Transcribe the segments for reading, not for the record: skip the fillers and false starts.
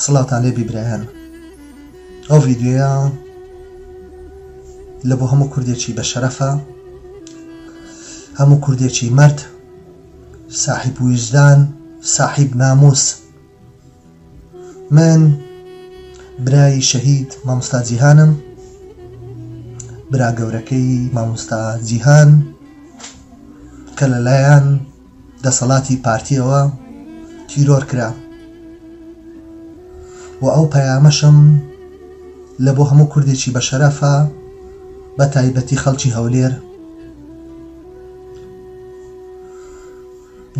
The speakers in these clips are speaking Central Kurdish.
سڵاوتان لێبی برایان. ئەو ڤیدیۆیە لە بۆ هەموو کوردێکی بە شەرەفە، هەموو کوردێکی مرد، ساحیب وجدان، ساحیب ناموس. من برای شەهید مامۆستا جیهانم، برا گەورەکەی مامۆستا جیهان کە لەلایەن دەسەڵاتی پارتیەوە تیرۆر کرا، و ئەو پەیامەشم لە بۆ هەموو کوردێکی بە شەرەفە، بە تایبەتی خەڵکی هەولێر.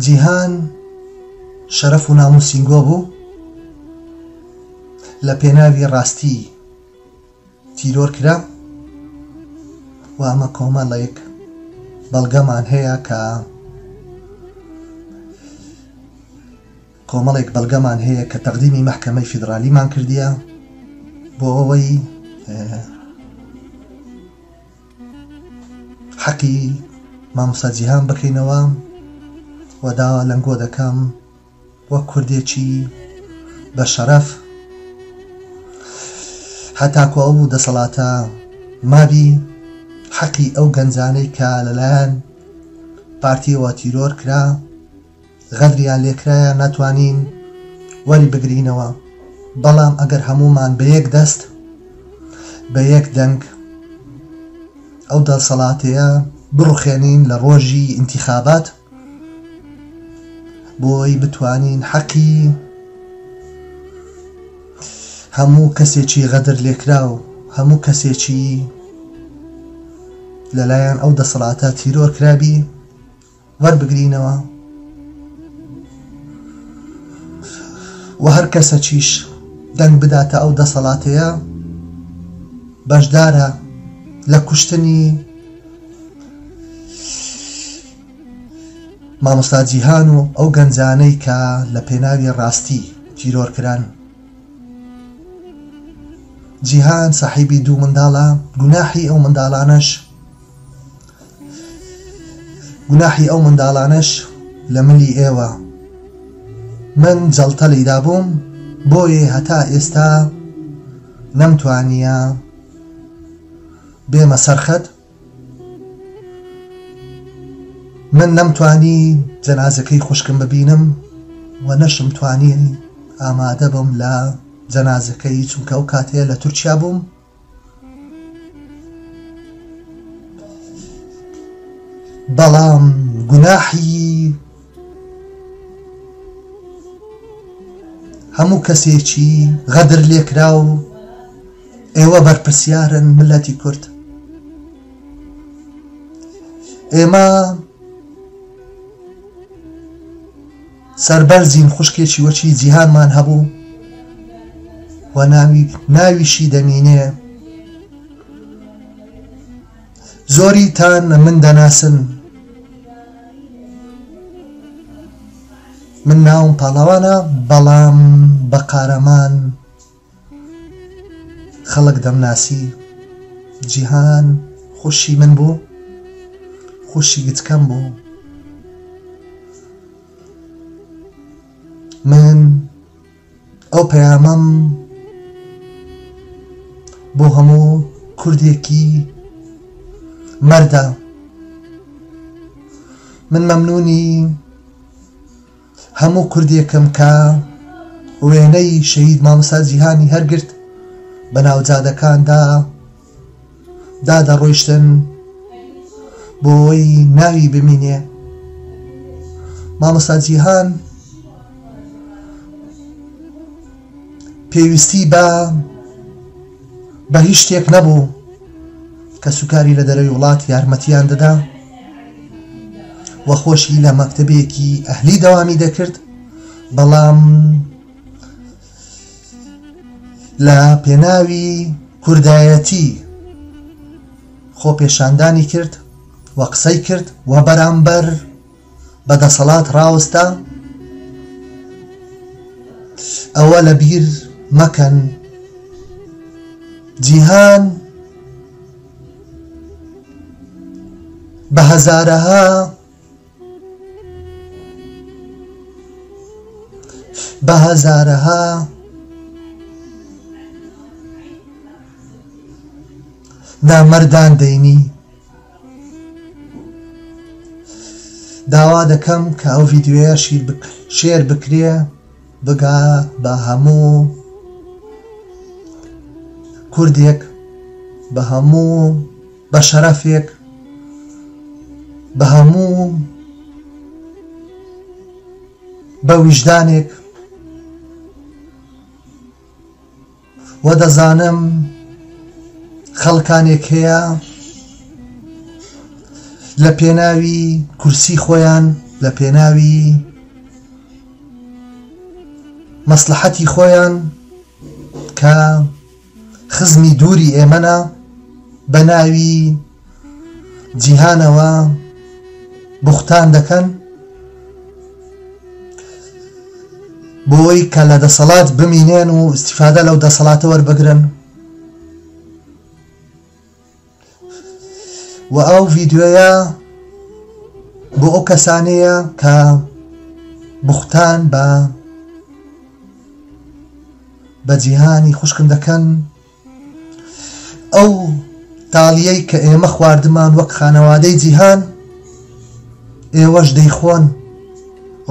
جیهان شەرەف و ناموسینگۆ بوو، لە پێناوی ڕاستی تیرۆر کرا، و ئەمە کۆمەڵێک بەڵگەمان هەیە کە تەقدیمی مەحکەمەی فیدرالیمان کردیە بۆ ئەوەی حەقی مامۆستا جیهان بکەینەوە، و داوا لەنگۆ دەکەم وەک کوردێکی بە شەرەف، هەتاکو ئەو دەسەڵاتە مابی، حەقی ئەو گەنجانەی کە لەلایەن پارتیەوە تیرۆر کرا، غەدریان لێکرایە، ناتوانین وەری بگرینەوە. بەڵام ئەگەر هەمومان بە یەک دەست، بە یەک دەنگ ئەو دەسەڵاتەیە بڕوخێنین لە ڕۆژی ئینتیخابات، بۆی بتوانین حەقی هەموو کەسێکی غەدر لێکرا و هەموو کەسێکی لەلایەن ئەو دەسەڵاتە تیرۆر کرابی وەربگرینەوە، و هەر کەسەکیش دەنگ بداتە ئەو دەسەڵاتەیە بەشدارە لە کوشتنی مامۆستا جیهان و ئەو گەنجانەی کە لە پێناوی ڕاستی تیرۆر کران. جیهان ساحیبی دوو منداڵە، گوناحی ئەو منداڵانەش لە ملی ئێوە. من جەڵتە لەیدا بووم، بۆیە هەتا ئێستا نەمتوانیە بێمە سەرخەت، من نەمتوانی جەنازەکەی خوشکم ببینم، و نەشم توانی ئامادە بم لە جەنازەکەی، چونکە ئەو کاتەیە لە تورکیا بووم. بەڵام گوناحی هەموو کەسێکی غەدر لێکرا و ئێوە بەرپرسیارن ملەتی کورد. ئێمە سەربەرزین خوشکێکی وەکی جیهانمان هەبوو، و ناویشی دەمینێ. زۆریتان من دەناسن، من ناوم پاڵەوانە، بەڵام بە قارەمان خەڵک دەمناسی. جیهان خوشی من بوو، خوشی گچکەم بوو. من ئەو پەیامەم بۆ هەموو کوردێکی مەردە. من مەمنونی هەموو کوردێکم کە وێنەی شەهید مامۆستا جیهانی هەرگرت بە ناوجادەکاندا دادەڕۆیشتن بۆی ناوی بمینێ. مامۆستا جیهان پێویستی بە هیچ شتێک نەبوو کە سوکاری لە دەرەوەی وڵات یارمەتیان دەدا، و خۆشی لە مەکتەبێکی ئەهلی دەوامی دەکرد، بەڵام لە پێناوی کوردایەتی خۆ پێشاندانی کرد و قسەی کرد، و بەرامبەر بە دەسەڵات ڕاوەستا. ئەوە لە بیر مەکەن، جیهان بە هەزارەها بە هەزارەها نامەردان دەینی. داوا دەکەم کە ئەو ڤیدیۆیە شێر بکرێ بگا بە هەموو کوردێک، بە هەموو بە شەرەفێک، بە هەموو بە ویژدانێک. وە دەزانم خەڵکانێک هەیە لە پێناوی کورسی خۆیان، لە پێناوی مەسلحەتی خۆیان کە خزمی دووری ئێمەنە بە ناوی جیهانەوە بوختان دەکەن بۆی کە لە دەسەڵات بمینێن و استیفادە لەو دەسەڵاتە وەربگرن. و ئەو ڤیدیۆیە بۆ ئەو کەسانەیە کە بوختان بە جیهانی خوشکم دەکەن. ئەو تاڵیەی کە ئێمە خواردمان وەک خانەوادەی جیهان، ئێوەش دەیخۆن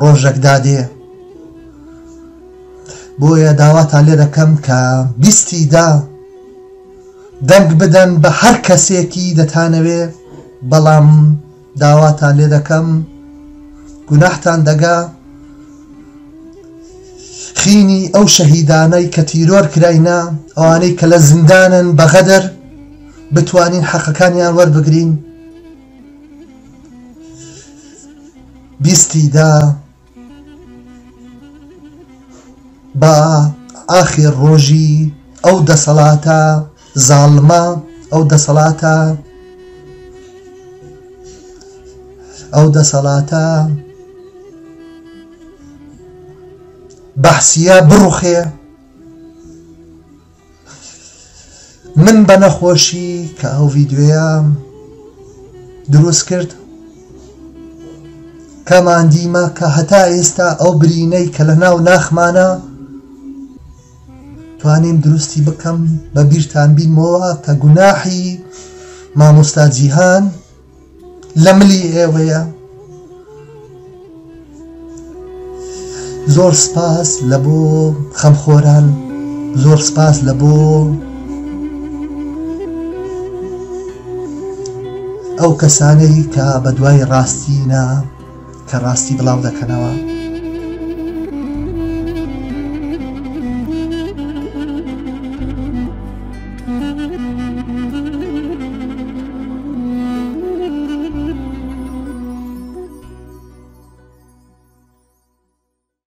ڕۆژێک دادێ. بۆیە داواتان لێ دەکەم کە بیستیدا دەنگ بدەن بە هەر کەسێکی دەتانەوێ، بەڵام داواتان لێ دەکەم گوناحتان دەگا خینی ئەو شەهیدانەی کە تیرۆر کراینە، ئەوانەی کە لە زیندانن بەغەدەر، بتوانین حەقەکانیان وەربگرین. بیستیدا بە ئاخر ڕۆژی ئەو دەسەڵاتە زاڵمە، ئەو دەسەڵاتە بەحسیە بڕوخێ. من بە نەخۆشی کە ئەو ڤیدیۆیە دروست کرد کەماندیمە کە هەتا ئێستا ئەو برینەی کە لە ناو ناخمانە توانیم دروستی بکەم بە بیرتان بینمەوە کە گوناحی مامۆستا جیهان لە ملی ئێوەیە. زۆر سپاس لە بۆ خەمخۆران، زۆر سپاس لە بۆ ئەو کەسانەی کە بە دوای ڕاستینە کە ڕاستی بڵاو دەکەنەوە.